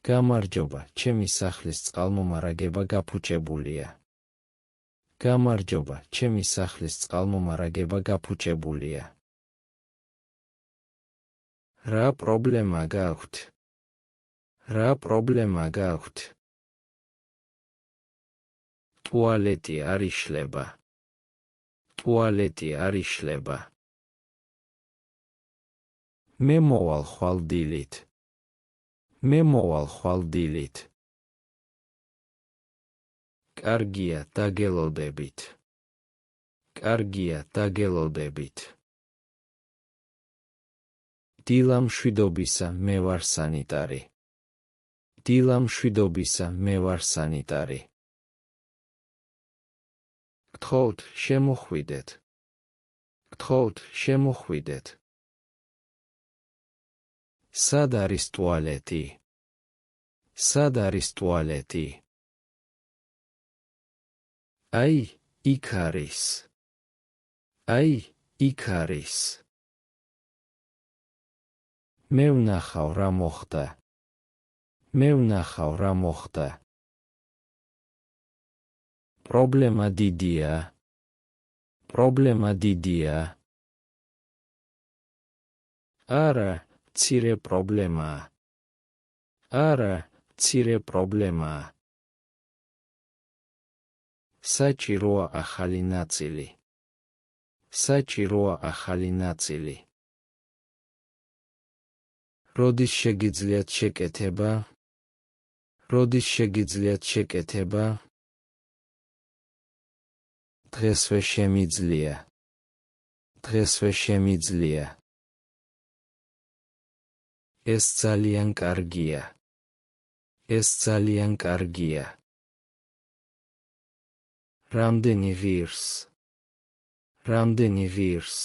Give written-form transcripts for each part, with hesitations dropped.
გამარჯობა, ჩემი სახლის წყალმომარაგება გაფუჭებულია. გამარჯობა, ჩემი სახლის წყალმომარაგება გაფუჭებულია. რა პრობლემა გაქვთ? რა პრობლემა გაქვთ? ტუალეტი არ იშლება. ტუალეტი არ იშლება. მე მოვალ ხვალ დილით. მე მოვალ ხვალ დილით. კარგია, დაგელოდებით. კარგია, დაგელოდებით. დილა მშვიდობისა, მე ვარ სანიტარი. დილა მშვიდობისა, მე ვარ სანიტარი. გთხოვთ, შემოხვიდეთ. გთხოვთ, შემოხვიდეთ. სად არის ტუალეტი? სად არის ტუალეტი? აი, იქ არის. აი, იქ არის. მე ვნახავ რა მოხდა. მე ვნახავ რა მოხდა. პრობლემა დიდია. პრობლემა დიდია. არა, მცირე პრობლემაა. არა, მცირე პრობლემაა. საჭიროა ახალი ნაწილი. საჭიროა ახალი ნაწილი. როდის შეგიძლიათ შეკეთება? როდის შეგიძლიათ შეკეთება? დღესვე შემიძლია. დღესვე შემიძლია. ეს ძალიან კარგია. ეს ძალიან კარგია. რამდენი ღირს? რამდენი ღირს?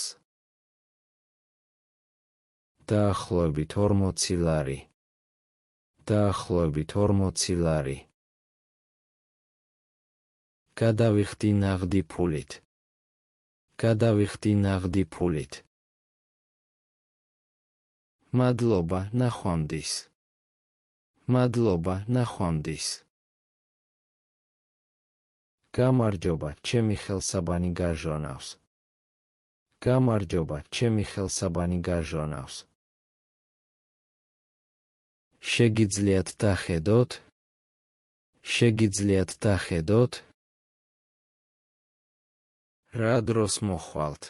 დაახლოებით 40 ლარი. დაახლოებით 40 ლარი. გადავიხდი ნაღდი ფულით. გადავიხდი ნაღდი ფულით. მადლობა, ნახვამდის. მადლობა, ნახვამდის. გამარჯობა, ჩემი ხელსაბანი გაჟონავს. გამარჯობა, ჩემი ხელსაბანი გაჟონავს. შეგიძლიათ დახედოთ? შეგიძლიათ დახედოთ? რა დროს მოხვალთ?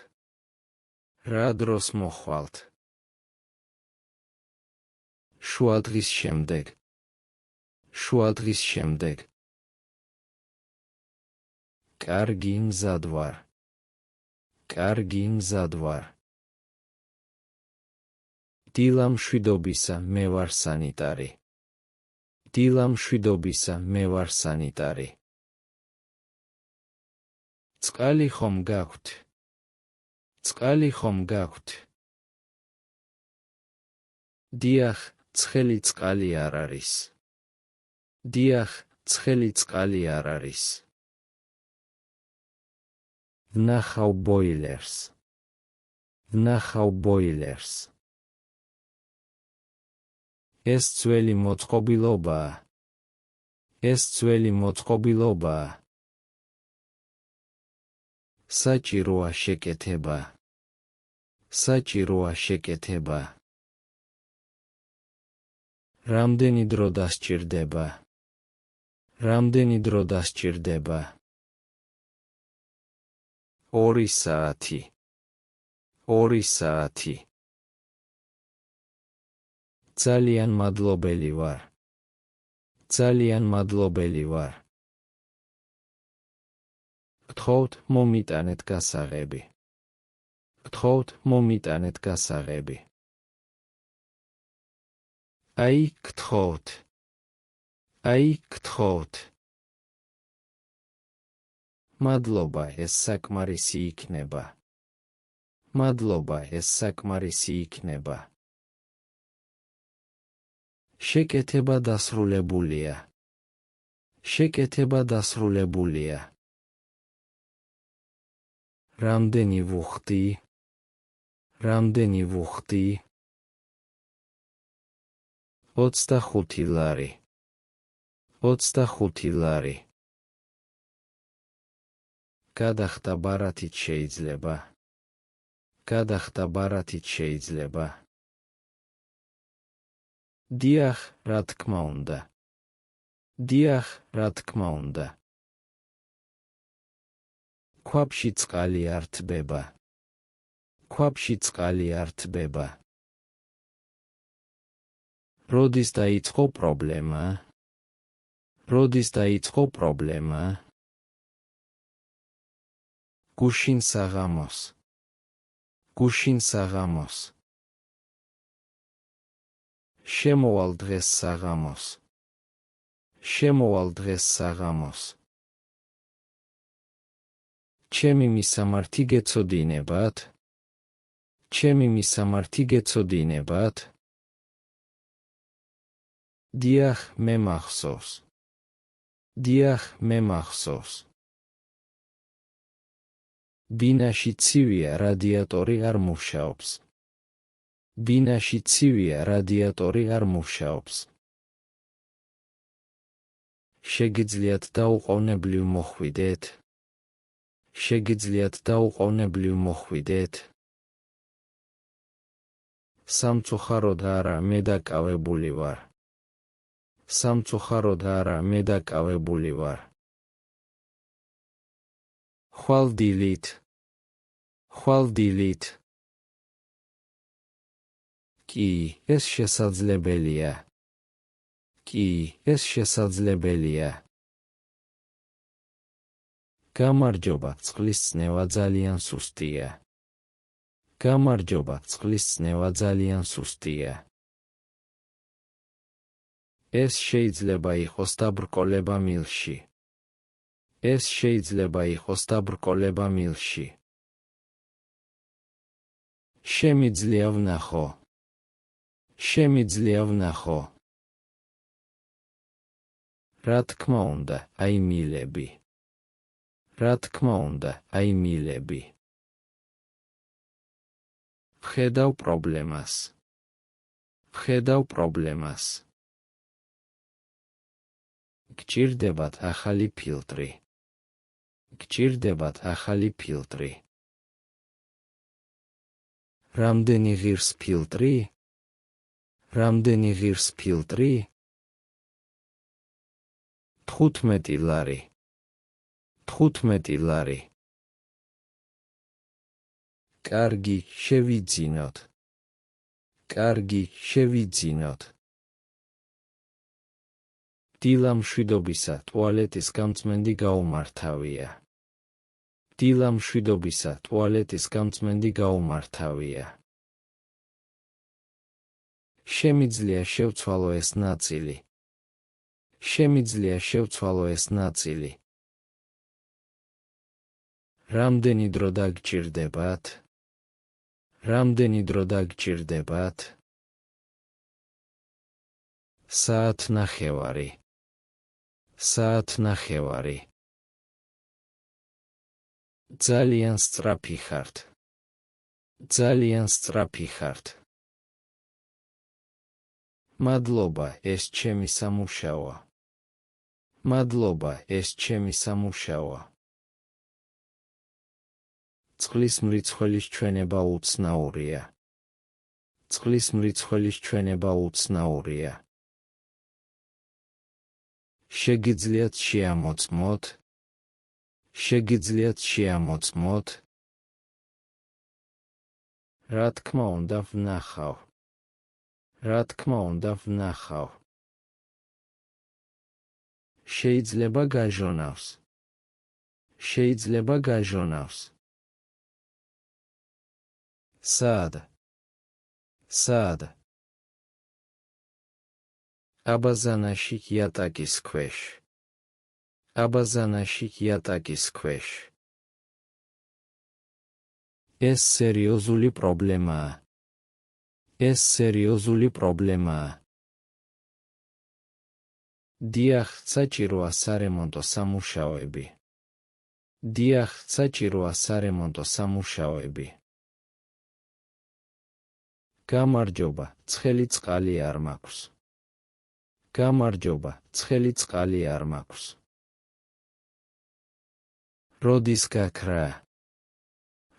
რა დროს მოხვალთ? შუადღის შემდეგ. შუადღის შემდეგ. კარგი, მზად ვარ. კარგი, მზად ვარ. დილა მშვიდობისა, მე ვარ სანიტარი. დილა მშვიდობისა, მე ვარ სანიტარი. წყალი ხომ გაქვთ? წყალი ხომ გაქვთ? დიახ, ცხელი წყალი არ არის. დიახ, ცხელი წყალი არ არის. ვნახავ ბოილერს. ვნახავ ბოილერს. ეს ძველი მოწყობილობაა. ეს ძველი მოწყობილობაა. საჭიროა შეკეთება. საჭიროა შეკეთება. რამდენი დრო დასჭირდება? რამდენი დრო დასჭირდება? 2 საათი. 2 საათი. ძალიან მადლობელი ვარ. ძალიან მადლობელი ვარ. გთხოვთ, მომიტანეთ გასაღები. გთხოვთ, მომიტანეთ გასაღები. აი, გთხოვთ. აი, გთხოვთ. მადლობა, ეს საკმარისი იქნება. მადლობა, ეს საკმარისი იქნება. შეკეთება დასრულებულია. შეკეთება დასრულებულია. რამდენი ვუხდი? რამდენი ვუხდი? 25 ლარი. 25 ლარი. გადახდა ბარათით შეიძლება. გადახდა ბარათით შეიძლება. დიახ, რა თქმა უნდა. დიახ, რა თქმა უნდა. ქვაბში წყალი არ თბება. ქვაბში წყალი არ თბება. როდის დაიწყო პრობლემა? როდის დაიწყო პრობლემა? გუშინ საღამოს. გუშინ საღამოს. შემოვალ დღეს საღამოს. შემოვალ დღეს საღამოს. ჩემი მისამართი გეცოდინებათ? ჩემი მისამართი გეცოდინებათ? დიახ, მე მახსოვს. დიახ, მე მახსოვს. ბინაში ცივია, რადიატორი არ მუშაობს. ბინაში ცივია, რადიატორი არ მუშაობს. შეგიძლიათ დაუყოვნებლივ მოხვიდეთ? შეგიძლიათ დაუყოვნებლივ მოხვიდეთ? სამწუხაროდ არა, მე დაკავებული ვარ. სამწუხაროდ არა, მე დაკავებული ვარ. ხვალ დილით. ხვალ დილით. კი, ეს შესაძლებელია. კი, ეს შესაძლებელია. გამარჯობა, წყლის წნევა ძალიან სუსტია. გამარჯობა, წყლის წნევა ძალიან სუსტია. ეს შეიძლება იყოს დაბრკოლება მილში. ეს შეიძლება იყოს დაბრკოლება მილში. შემიძლია ვნახო. შემიძლია ვნახო. რა თქმა უნდა, აი მილები. რა თქმა უნდა, აი მილები. ვხედავ პრობლემას. ვხედავ პრობლემას. გჭირდებათ ახალი ფილტრი. გჭირდებათ ახალი ფილტრი. რამდენი ღირს ფილტრი? რამდენი ღირს ფილტრი? 15 ლარი. 15 ლარი. კარგი, შევიძინოთ. კარგი, შევიძინოთ. დილა მშვიდობისა, ტუალეტის გამწმენდი გაუმართავია. დილა მშვიდობისა, ტუალეტის გამწმენდი გაუმართავია. შემიძლია შევცვალო ეს ნაწილი. შემიძლია შევცვალო ეს ნაწილი. რამდენი დრო დაგჭირდებათ? რამდენი დრო დაგჭირდებათ? საათნახევარი. საათნახევარი. ძალიან სწრაფი ხართ. ძალიან სწრაფი ხართ. მადლობა, ეს ჩემი სამუშაოა. მადლობა, ეს ჩემი სამუშაოა. წყლის მრიცხველის ჩვენება უცნაურია. წყლის მრიცხველის ჩვენება უცნაურია. შეგიძლიათ შეამოწმოთ? შეგიძლიათ შეამოწმოთ? რა თქმა უნდა, ვნახავ. რა თქმა უნდა, ვნახავ. შეიძლება გაჟონავს. შეიძლება გაჟონავს. სად? სად? აბაზანაში იატაკის ქვეშ. აბაზანაში იატაკის ქვეშ. ეს სერიოზული პრობლემაა. ეს სერიოზული პრობლემაა. დიახ, საჭიროა სარემონტო სამუშაოები. დიახ, საჭიროა სარემონტო სამუშაოები. გამარჯობა, ცხელი წყალი არ მაქვს. გამარჯობა, ცხელი წყალი არ მაქვს. როდის გაქრა?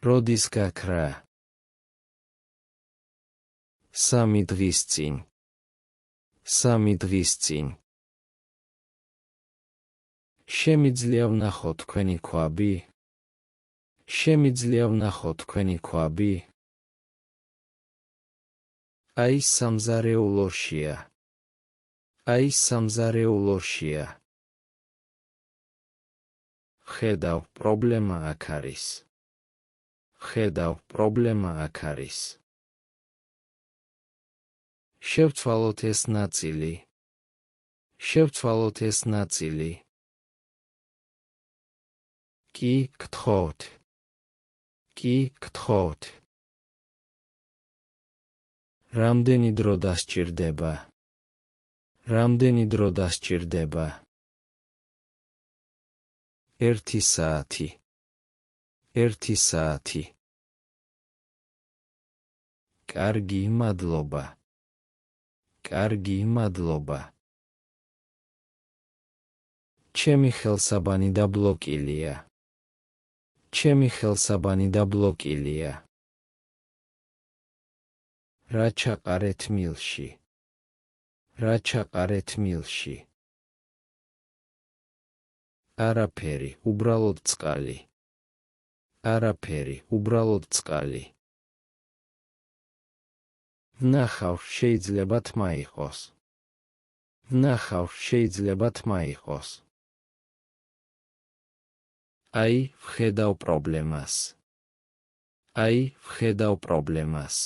როდის გაქრა? 3 დღის წინ. 3 დღის წინ. შემიძლია ვნახო თქვენი ქვაბი? შემიძლია ვნახო თქვენი ქვაბი? აი სამზარეულოშია. აი სამზარეულოშია. ხედავ, პრობლემა აქ არის. ხედავ, პრობლემა აქ არის. შევცვალოთ ეს ნაწილი. შევცვალოთ ეს ნაწილი. კი, გთხოვთ. კი, გთხოვთ. რამდენი დრო დასჭირდება? რამდენი დრო დასჭირდება? 1 საათი. 1 საათი. კარგი, მადლობა. კარგი, მადლობა. ჩემი ხელსაბანი დაბლოკილია. ჩემი ხელსაბანი დაბლოკილია. რა ჩაყარეთ მილში? რა ჩაყარეთ მილში? არაფერი, უბრალოდ წყალი. არაფერი, უბრალოდ წყალი. ვნახავ, შეიძლება თმა იყოს. ვნახავ, შეიძლება თმა იყოს. აი, ვხედავ პრობლემას. აი, ვხედავ პრობლემას.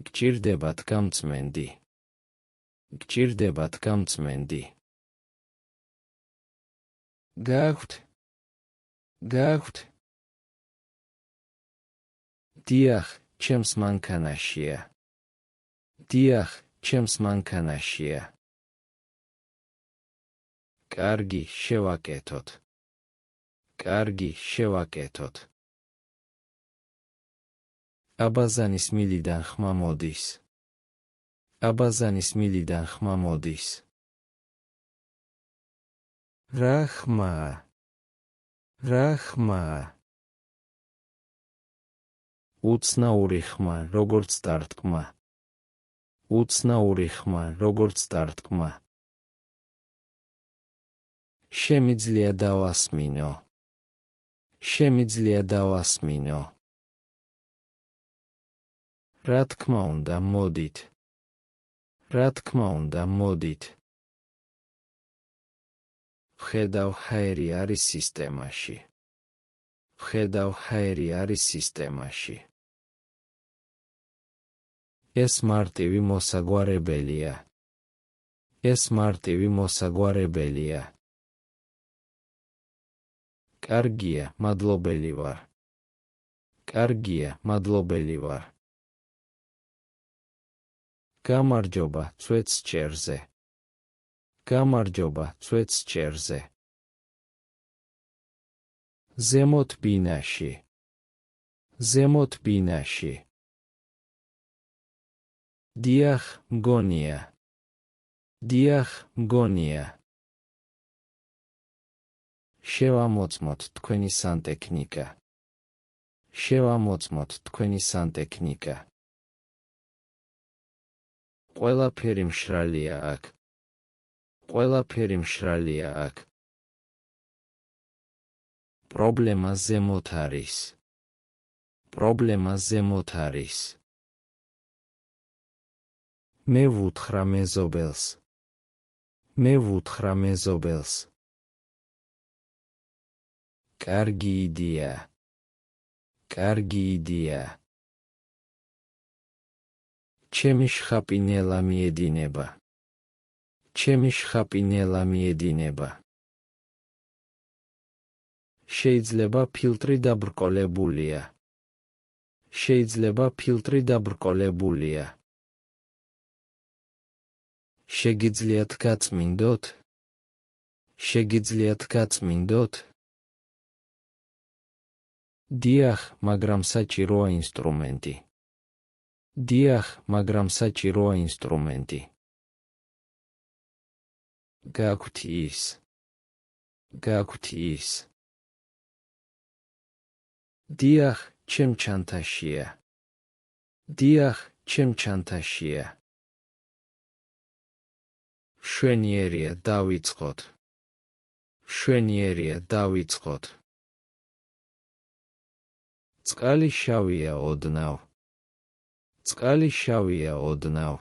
გჭირდებათ გამწმენდი. გჭირდებათ გამწმენდი. გააქვთ. გააქვთ. დიახ, ჩემს მანქანაშია. დიახ, ჩემს მანქანაშია. კარგი, შევაკეთოთ. კარგი, შევაკეთოთ. აბაზანის მილიდან ხმა მოდის. აბაზანის მილიდან ხმა მოდის. რა ხმა? რა ხმა? უცნაური ხმა, როგორც დარტყმა. უცნაური ხმა, როგორც დარტყმა. შემიძლია დავასმინო. შემიძლია დავასმინო. რა თქმა უნდა, მოდით. რა თქმა უნდა, მოდით. ვხედავ, ჰაერი არის სისტემაში. ვხედავ, ჰაერი არის სისტემაში. ეს მარტივი მოსაგვარებელია. ეს მარტივი მოსაგვარებელია. კარგია, მადლობელი ვარ. კარგია, მადლობელი ვარ. გამარჯობა, წვეც ჭერზე. გამარჯობა, წვეც ჭერზე. ზემოთ ბინაში. ზემოთ ბინაში. დიახ, მგონია. დიახ, მგონია. შევამოწმოთ თქვენი სანტექნიკა. შევამოწმოთ თქვენი სანტექნიკა. ყველაფერი მშრალია აქ. ყველაფერი მშრალია აქ. პრობლემა ზემოთ არის. პრობლემა ზემოთ არის. მე ვუთხრა მეზობელს. მე ვუთხრა მეზობელს. კარგი იდეა. კარგი იდეა. ჩემი შხაპინელა მიედინება. ჩემი შხაპინელა მიედინება. შეიძლება ფილტრი დაბრკოლებულია. შეიძლება ფილტრი დაბრკოლებულია. შეგიძლიათ გაწმინდოთ? შეგიძლიათ გაწმინდოთ? დიახ, მაგრამ საჭიროა ინსტრუმენტი. დიახ, მაგრამ საჭიროა ინსტრუმენტი. გაქვთ ის. გაქვთ ის. დიახ, ჩემ ჩანთაშია. დიახ, ჩემ ჩანთაშია. მშვენიერია დავიწყოთ. მშვენიერია დავიწყოთ. წყალი შავია ოდნავ. წყალი შავია ოდნავ.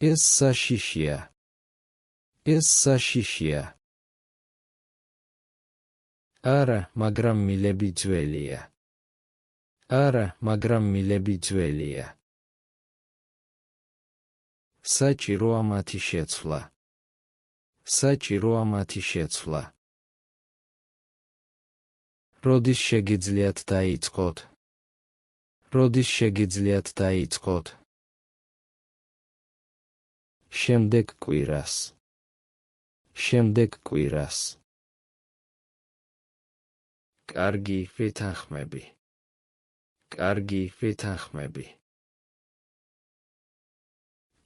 ეს საშიშია. ეს საშიშია. არა, მაგრამ მილები ძველია. არა, მაგრამ მილები ძველია. საჭიროა მათი შეცვლა. საჭიროა მათი შეცვლა. როდის შეგიძლიათ დაიწყოთ? როდის შეგიძლიათ დაიწყოთ? შემდეგ კვირას. შემდეგ კვირას. კარგი, ვეთანხმები. კარგი, ვეთანხმები.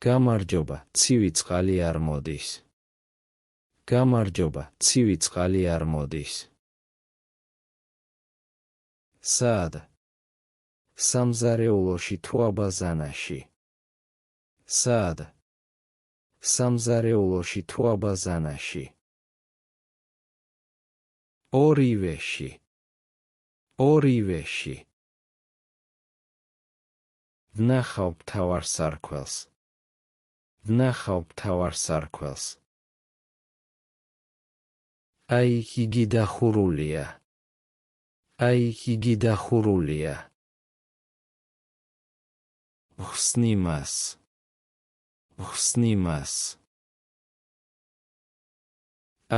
გამარჯობა, ცივი წყალი არ მოდის. გამარჯობა, ცივი წყალი არ მოდის. სად? სამზარეულოში თუ აბაზანაში. სად? სამზარეულოში თუ აბაზანაში. ორივეში. ორივეში. ვნახავ მთავარ სარქველს. ვნახავ მთავარ სარქველს. აი, იგი დახურულია. აი, იგი დახურულია. ვხსნი მას. ვხსნი მას.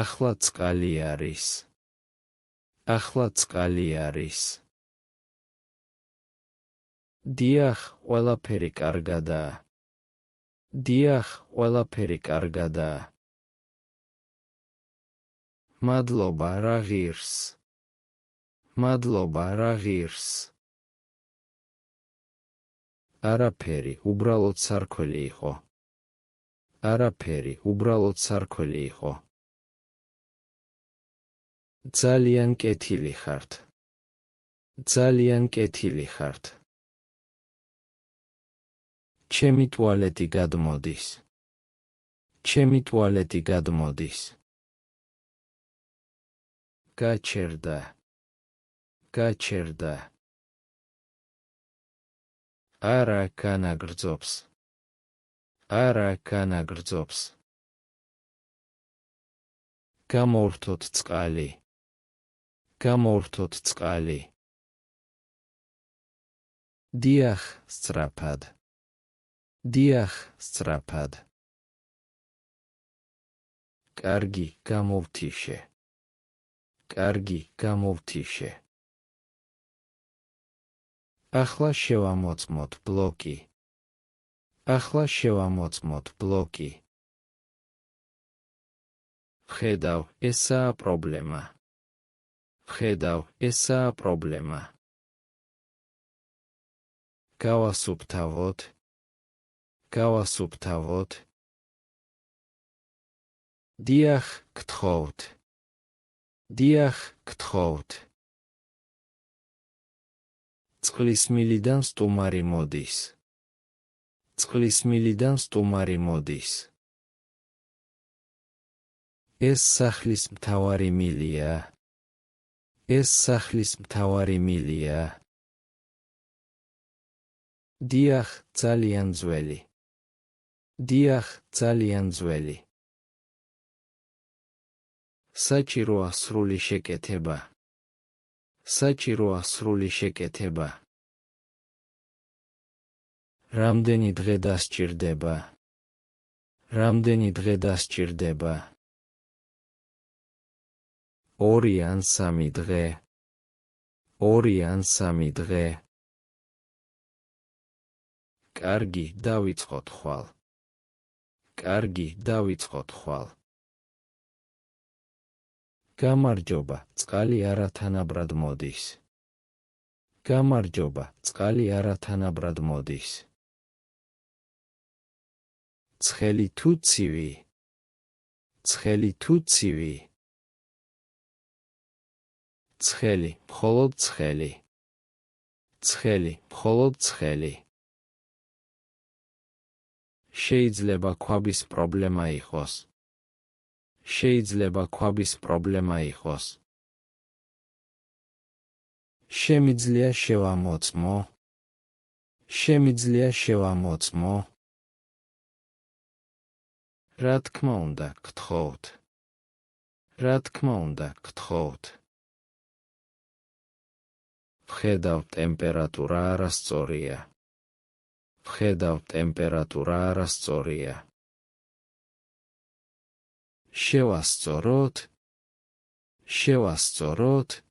ახლა წყალი არის. ახლა წყალი არის. დიახ, ყველაფერი კარგადაა. დიახ, ყველაფერი კარგადაა. მადლობა, რა ღირს. მადლობა, რა ღირს. არაფერი, უბრალოდ სარქველი იყო. არაფერი, უბრალოდ სარქველი იყო. ძალიან კეთილი ხართ. ძალიან კეთილი ხართ. ჩემი ტუალეტი გადმოდის. ჩემი ტუალეტი გადმოდის. გაჩერდა. გაჩერდა. არა განაგრძობს. არა განაგრძობს. გამოვრთოთ წყალი. გამოვრთოთ წყალი. დიახ, სწრაფად. დიახ, სწრაფად. კარგი, გამოვთიშე. კარგი, გამოვთიშე. ახლა შევამოწმოთ ბლოკი. ახლა შევამოწმოთ ბლოკი. ვხედავ, ესაა პრობლემა. ვხედავ, ესაა პრობლემა. გავასუფთავოთ. გავასუფთავოთ. დიახ, გთხოვთ. დიახ, გთხოვთ. წყლის მილიდან სტუმარი მოდის. წყლის მილიდან სტუმარი მოდის. ეს სახლის მთავარი მილია. ეს სახლის მთავარი მილია. დიახ, ძალიან ძველი. დიახ, ძალიან ძველი. საჭიროა სრული შეკეთება. საჭიროა სრული შეკეთება. რამდენი დღე დასჭირდება? რამდენი დღე დასჭირდება? 2 ან 3 დღე. 2 ან 3 დღე. კარგი, დავიწყოთ ხვალ. კარგი, დავიწყოთ ხვალ. გამარჯობა, წყალი არათანაბრად მოდის. გამარჯობა, წყალი არათანაბრად მოდის. ცხელი თუ ცივი? ცხელი თუ ცივი? ცხელი, მხოლოდ ცხელი. ცხელი, მხოლოდ ცხელი. შეიძლება ქვაბის პრობლემა იყოს. შეიძლება ქვაბის პრობლემა იყოს. შემიძლია შევამოწმო? შემიძლია შევამოწმო? რა თქმა უნდა, გთხოვთ. რა თქმა უნდა, გთხოვთ. ვხედავ, ტემპერატურა არასწორია. ვხედავ, ტემპერატურა არასწორია. შევასწოროთ? შევასწოროთ?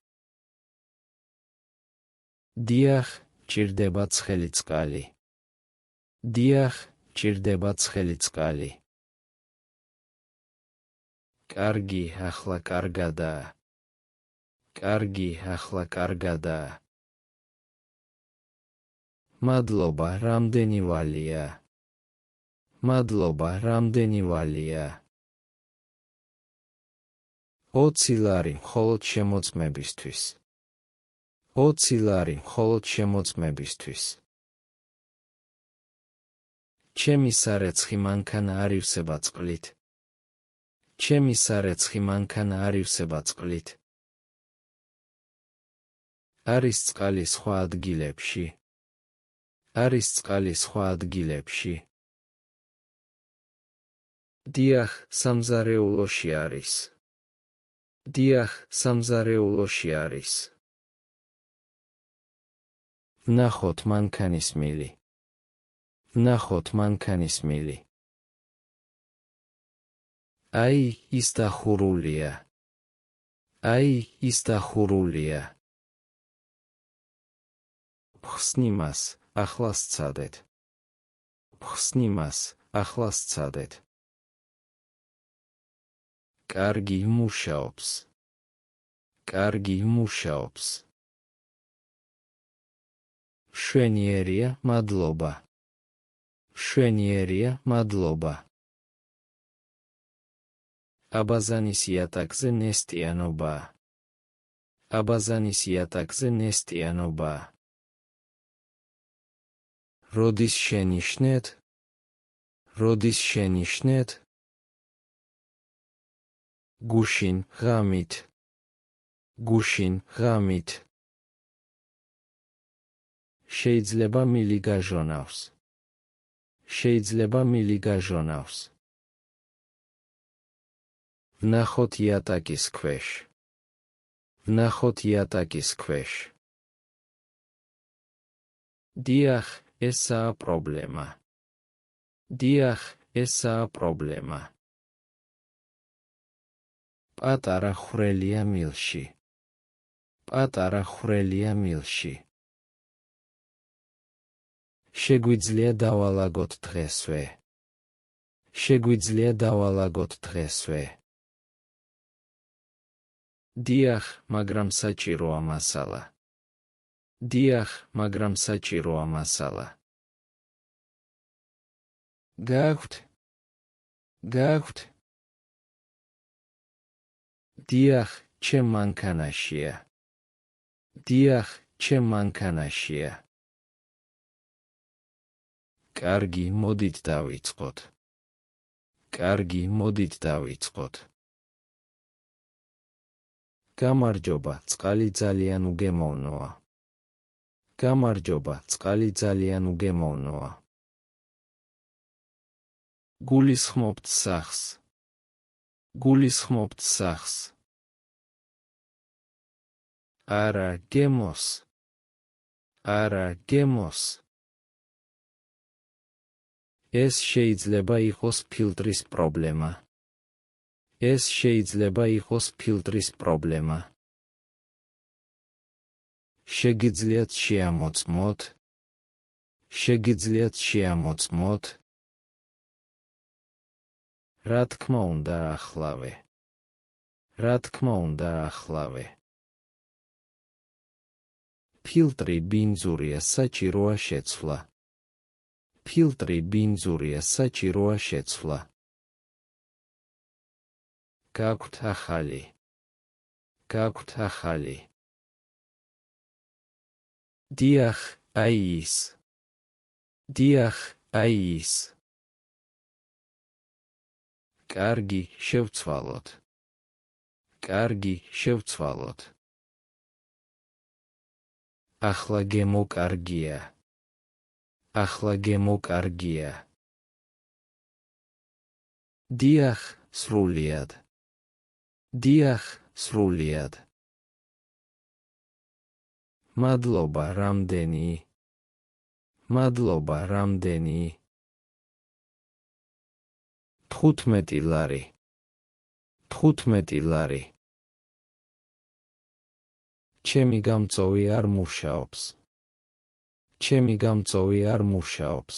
დიახ, ჭირდება ცხელი წყალი. დიახ, ჭირდება ცხელი წყალი. კარგი, ახლა კარგადაა. კარგი, ახლა კარგადაა. მადლობა, რამდენი ვალია? მადლობა, რამდენი ვალია? 20 ლარი მხოლოდ შემოწმებისთვის. 20 ლარი მხოლოდ შემოწმებისთვის. ჩემი სარეცხი მანქანა არ ივსება წყლით. ჩემი სარეცხი მანქანა არ ივსება წყლით. არის წყალი სხვა ადგილებში. არის წყალი სხვა ადგილებში. დიახ, სამზარეულოში არის. დიახ, სამზარეულოში არის. ვნახოთ მანქანის მილი. ვნახოთ მანქანის მილი. აი, ის დახურულია. აი, ის დახურულია. ვხსნი მას, ახლა სცადეთ. ვხსნი მას, ახლა სცადეთ. კარგი, მუშაობს. კარგი, მუშაობს. მშვენიერია, მადლობა. მშვენიერია, მადლობა. აბაზანის იატაკზე ნესტიანობაა. აბაზანის იატაკზე ნესტიანობაა. როდის შენიშნეთ? როდის შენიშნეთ? გუშინ, ღამით. გუშინ, ღამით. შეიძლება მილი გაჟონავს. შეიძლება მილი გაჟონავს. ვნახოთ იატაკის ქვეშ. ვნახოთ იატაკის ქვეშ. დიახ, ესაა პრობლემა. დიახ, ესაა პრობლემა. პატარა ხვრელია მილში. პატარა ხვრელია მილში. შეგვიძლია დავალაგოთ დღესვე. შეგვიძლია დავალაგოთ დღესვე. დიახ, მაგრამ საჭიროა მასალა. დიახ, მაგრამ საჭიროა მასალა. გააქვთ? გააქვთ? დიახ, ჩემ მანქანაშია. დიახ, ჩემ მანქანაშია. კარგი, მოდით დავიწყოთ. კარგი, მოდით დავიწყოთ. გამარჯობა, წყალი ძალიან უგემოვნოა. გამარჯობა, წყალი ძალიან უგემოვნოა. გულისხმობთ სახს. გულისხმობთ სახს. არა, გემოს. არა, გემოს. ეს შეიძლება იყოს ფილტრის პრობლემა. ეს შეიძლება იყოს ფილტრის პრობლემა. შეგიძლიათ შეამოწმოთ? შეგიძლიათ შეამოწმოთ? რა თქმა უნდა, ახლავე. რა თქმა უნდა, ახლავე. ფილტრი ბინძურია, საჭიროა შეცვლა. ფილტრი ბინძურია, საჭიროა შეცვლა. გაქვთ ახალი. გაქვთ ახალი. დიახ, აი ის. დიახ, აი ის. კარგი, შევცვალოთ. კარგი, შევცვალოთ. ახლა გემო კარგია. ახლა გემო კარგია. დიახ, სრულიად. დიახ, სრულიად. მადლობა, რამდენი. მადლობა, რამდენი. 15 ლარი. 15 ლარი. ჩემი გამწოვი არ მუშაობს. ჩემი გამწოვი არ მუშაობს.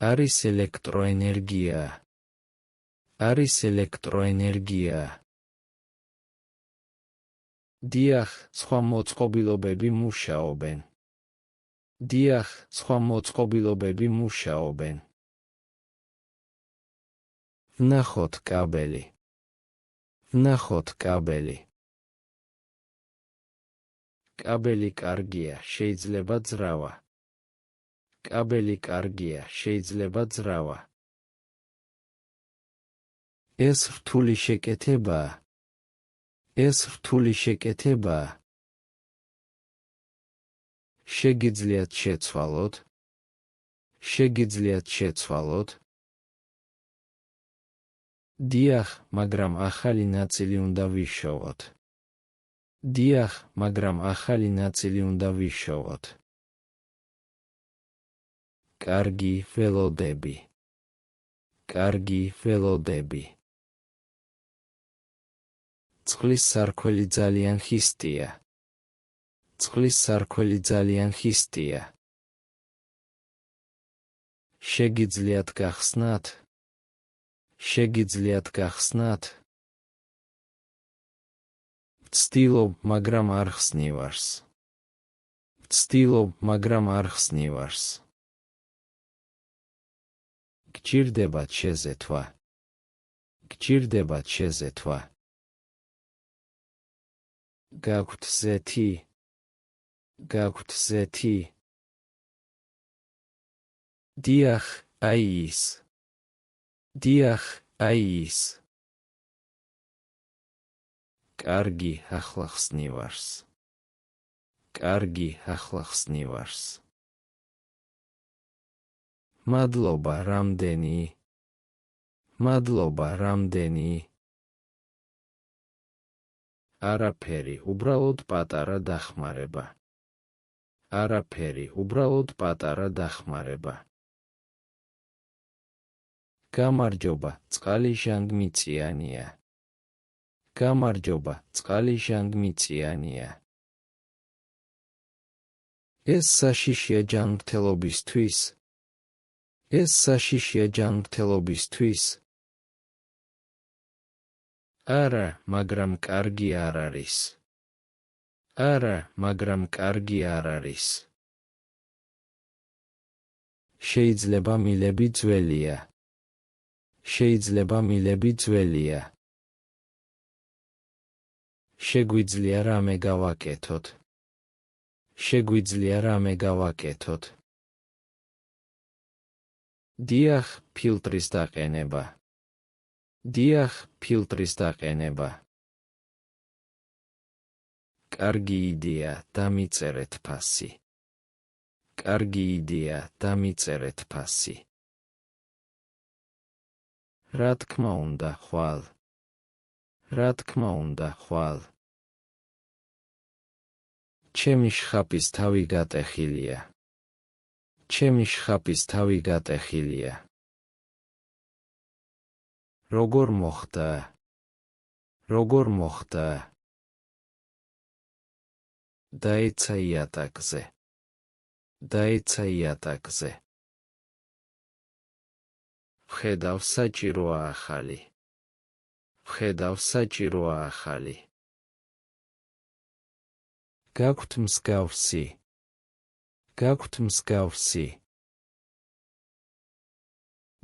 არის ელექტროენერგია. არის ელექტროენერგია. დიახ, სხვა მოწყობილობები მუშაობენ. დიახ, სხვა მოწყობილობები მუშაობენ. ვნახოთ კაბელი. ვნახოთ კაბელი. კაბელი კარგია, შეიძლება ძრავა. კაბელი კარგია, შეიძლება ძრავა. ეს რთული შეკეთებაა. ეს რთული შეკეთებაა. შეგიძლიათ შეცვალოთ. შეგიძლიათ შეცვალოთ. დიახ, მაგრამ ახალი ნაწილი უნდა ვიშოვოთ. დიახ, მაგრამ ახალი ნაწილი უნდა ვიშოვოთ. კარგი ველოდები. კარგი ველოდები. წყლის სარქველი ძალიან ხისტია. წყლის სარქველი ძალიან ხისტია. შეგიძლიათ გახსნათ. შეგიძლიათ გახსნათ. ვცდილობ, მაგრამ არ ხსნივარს. ვცდილობ, მაგრამ არ ხსნივარს. გჭირდებათ შეზეთვა. გჭირდებათ შეზეთვა. გაქვთ ზეთი. გაქვთ ზეთი. დიახ, აი ის. დიახ, აი ის. კარგი, ახლა ხსნივარს. კარგი, ახლა ხსნივარს. მადლობა, რამდენი. მადლობა, რამდენი. არაფერი, უბრალოდ პატარა დახმარება. არაფერი, უბრალოდ პატარა დახმარება. გამარჯობა, წყალი ჟანგმიწიანია. გამარჯობა, წყალი ჟანგმიწიანია. ეს საშიშია ჯანმრთელობისთვის. ეს საშიშია ჯანმრთელობისთვის. არა, მაგრამ კარგი არ არის. არა, მაგრამ კარგი არ არის. შეიძლება მილები ძველია. შეიძლება მილები ძველია. შეგვიძლია რამე გავაკეთოთ. შეგვიძლია რამე გავაკეთოთ. დიახ, ფილტრის დაყენება. დიახ, ფილტრის დაყენება. კარგი იდეა, დამიწერეთ ფასი. კარგი იდეა, დამიწერეთ ფასი. რა თქმა უნდა, ხვალ. რა თქმა უნდა, ხვალ. ჩემი შხაპის თავი გატეხილია. ჩემი შხაპის თავი გატეხილია. როგორ მოხდა? როგორ მოხდა? დაეცა იატაკზე. დაეცა იატაკზე. ვხედავ, საჭიროა ახალი. ვხედავ, საჭიროა ახალი. გაქვთ მსგავსი. გაქვთ მსგავსი.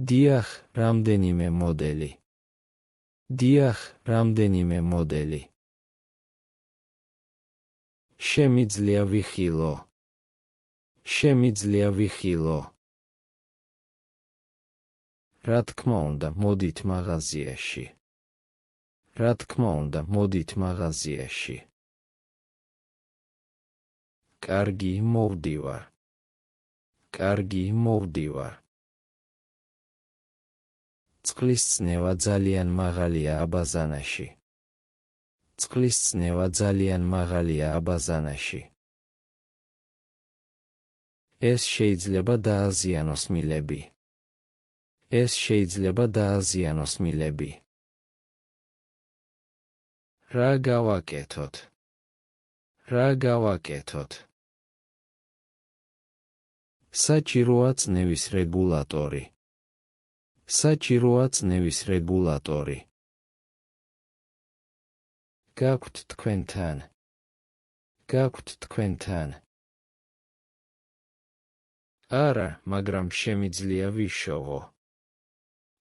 დიახ, რამდენიმე მოდელი. დიახ, რამდენიმე მოდელი. შემიძლია ვიხილო. შემიძლია ვიხილო. რა თქმა უნდა, მოდით მაღაზიაში. რა თქმა უნდა, მოდით მაღაზიაში. კარგი, მოვდივარ. კარგი, მოვდივარ. წყლის წნევა ძალიან მაღალია აბაზანაში. წყლის წნევა ძალიან მაღალია აბაზანაში. ეს შეიძლება დააზიანოს მილები. ეს შეიძლება დააზიანოს მილები. რა გავაკეთოთ? რა გავაკეთოთ? საჭიროა წნევის რეგულატორი. საჭიროა წნევის რეგულატორი. გაქვთ თქვენთან. გაქვთ თქვენთან. არა, მაგრამ შემიძლია ვიშოვო.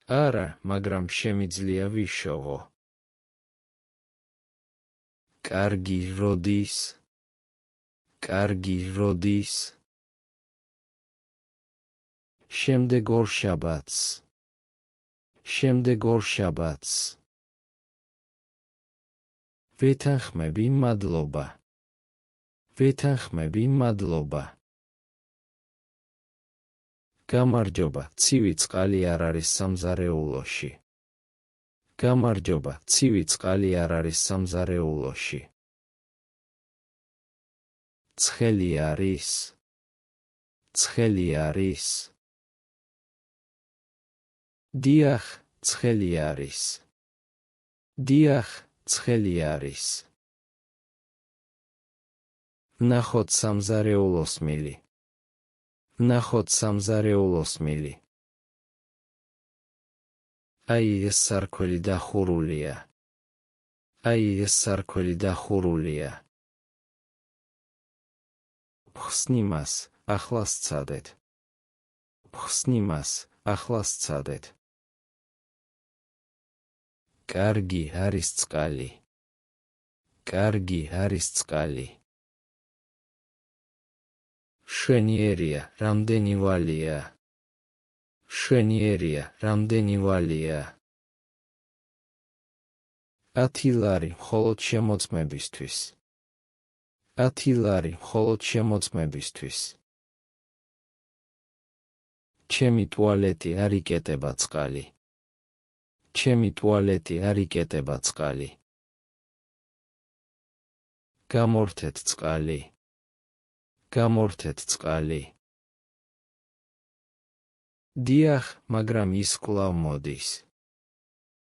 არა, მაგრამ შემიძლია ვიშოვო. კარგი, როდის? კარგი, როდის? შემდეგ ორშაბათს. შემდეგ ორშაბათს. ვეთანხმები, მადლობა. ვეთანხმები, მადლობა. გამარჯობა, ცივი წყალი არ არის სამზარეულოში. გამარჯობა, ცივი წყალი არ არის სამზარეულოში. ცხელი არის. ცხელი არის. დიახ, ცხელი არის. დიახ, ცხელი არის. ვნახოთ სამზარეულოს მილი. ვნახოთ სამზარეულოს მილი. აი ეს სარქველი დახურულია. აი ეს სარქველი დახურულია. ხსნი მას, ახლა სცადეთ. ხსნი მას, ახლა სცადეთ. კარგი არის წყალი. კარგი არის წყალი. შვენიერია, რამდენი ვალია. შვენიერია, რამდენი ვალია. 10 ლარი მხოლოდ შემოწმებისთვის. 10 ლარი მხოლოდ შემოწმებისთვის. ჩემი ტუალეტი არ იკეტება წყალი. ჩემი ტუალეტი არ იკეტება წყალი. გამორთეთ წყალი. გამორთეთ წყალი. დიახ, მაგრამ ის კვლავ მოდის.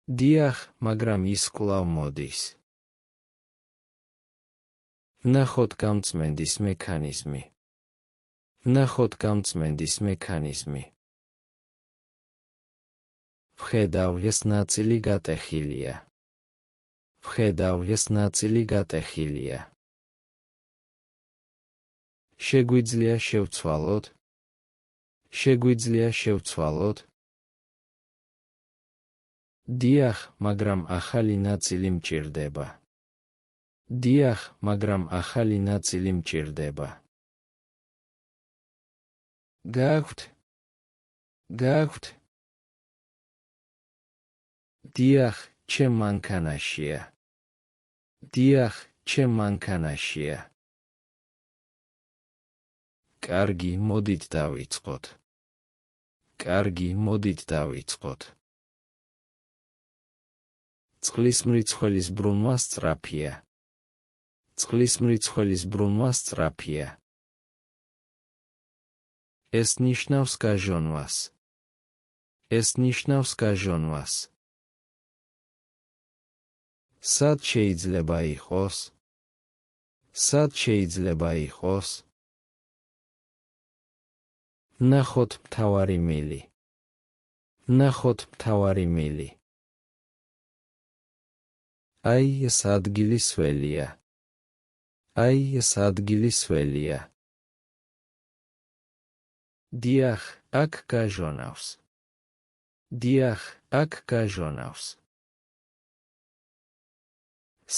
დიახ, მაგრამ ის კვლავ მოდის. ვნახოთ გამწმენდის მექანიზმი. ვნახოთ გამწმენდის მექანიზმი. ვხედავ, ეს ნაწილი გატეხილია. ვხედავ, ეს ნაწილი გატეხილია. შეგვიძლია შევცვალოთ? შეგვიძლია შევცვალოთ? დიახ, მაგრამ ახალი ნაწილი მჭირდება. დიახ, მაგრამ ახალი ნაწილი მჭირდება. გაქვთ? გაქვთ? დიახ, ჩემ მანქანაშია. დიახ, ჩემ მანქანაშია. კარგი, მოდით დავიწყოთ. კარგი, მოდით დავიწყოთ. წყლის მრიცხველის ბრუნვა სწრაფია. წყლის მრიცხველის ბრუნვა სწრაფია. ეს ნიშნავს გაჟონვას. ეს ნიშნავს გაჟონვას. სად შეიძლება იყოს? სად შეიძლება იყოს? ვნახოთ მთავარი მილი. ვნახოთ მთავარი მილი. აი ეს ადგილი სველია. აი ეს ადგილი სველია. დიახ, აქ გაჟონავს. დიახ, აქ გაჟონავს.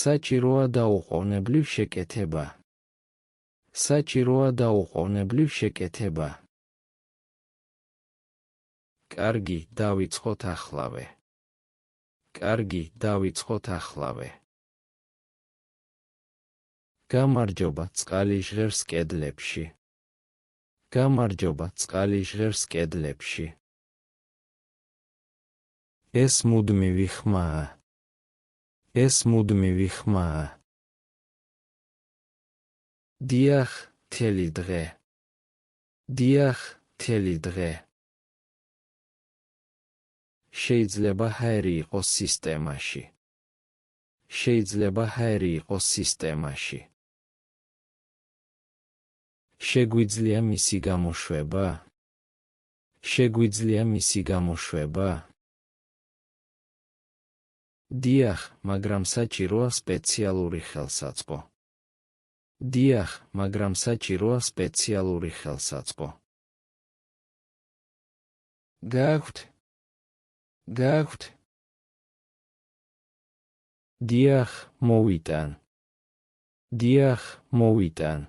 საჭიროა დაუყოვნებლივ შეკეთება. საჭიროა დაუყოვნებლივ შეკეთება. კარგი, დავიწყოთ ახლავე. კარგი, დავიწყოთ ახლავე. გამარჯობა, წყალი ჟღერს კედლებში. გამარჯობა, წყალი ჟღერს კედლებში. ეს მუდმივი ხმაა. ეს მუდმივი ხმაა. დიახ, მთელი დღე. დიახ, მთელი დღე. შეიძლება ჰაერი იყოს სისტემაში. შეიძლება ჰაერი იყოს სისტემაში. შეგვიძლია მისი გამოშვება? შეგვიძლია მისი გამოშვება? დიახ, მაგრამ საჭიროა სპეციალური ხელსაწყო. დიახ, მაგრამ საჭიროა სპეციალური ხელსაწყო. გააქვთ? გააქვთ? დიახ, მოვიტან. დიახ, მოვიტან.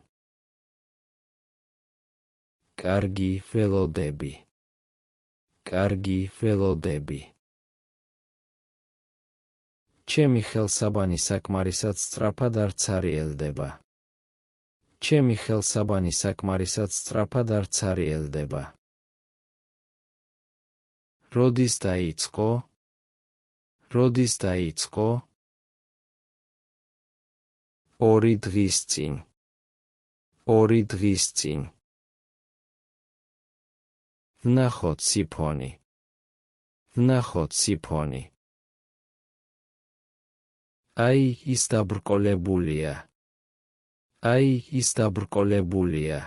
კარგი, ველოდები. კარგი, ველოდები. ჩემი ხელსაბანი საკმარისად სწრაფად არ ცარიელდება. ჩემი ხელსაბანი საკმარისად სწრაფად არ ცარიელდება. როდის დაიწყო? როდის დაიწყო? 2 დღის წინ. 2 დღის წინ. ვნახოთ სიფონი. ვნახოთ სიფონი. აი, ის დაბრკოლებულია. აი, ის დაბრკოლებულია.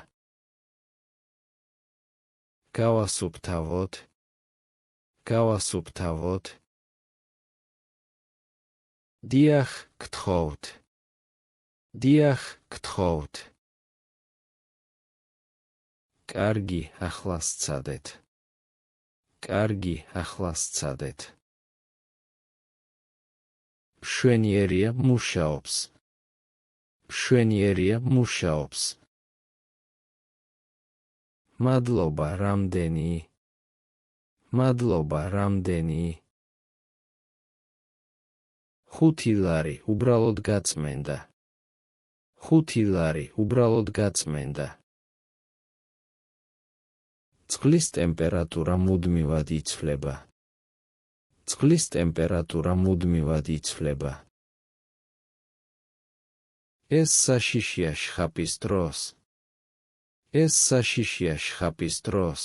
გავასუფთავოთ. გავასუფთავოთ. დიახ, გთხოვთ. დიახ, გთხოვთ. კარგი, ახლა სცადეთ. კარგი, ახლა სცადეთ. მშვენიერია მუშაობს. მშვენიერია მუშაობს. მადლობა, რამდენი? მადლობა, რამდენი? 5 ლარი, უბრალოდ გაწმენდა. 5 ლარი, უბრალოდ გაწმენდა. წყლის ტემპერატურა მუდმივად იცვლება. წყლის ტემპერატურა მუდმივად იცვლება. ეს საშიშია შხაპის დროს. ეს საშიშია შხაპის დროს.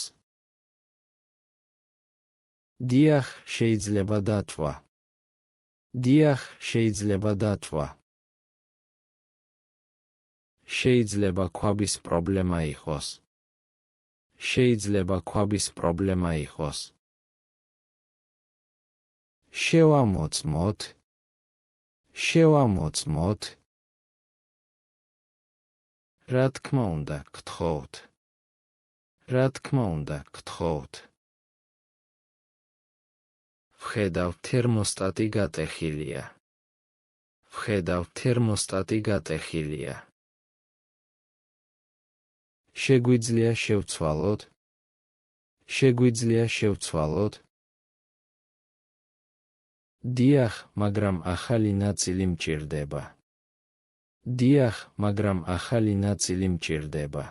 დიახ, შეიძლება დათვა. დიახ, შეიძლება დათვა. შეიძლება ქვაბის პრობლემა იყოს. შეიძლება ქვაბის პრობლემა იყოს. შევამოწმოთ. შევამოწმოთ. რა თქმა უნდა, გთხოვთ. რა თქმა უნდა, გთხოვთ. ვხედავ, თერმოსტატი გატეხილია. ვხედავ, თერმოსტატი გატეხილია. შეგვიძლია შევცვალოთ? შეგვიძლია შევცვალოთ? დიახ, მაგრამ ახალი ნაწილი მჭირდება. დიახ, მაგრამ ახალი ნაწილი მჭირდება.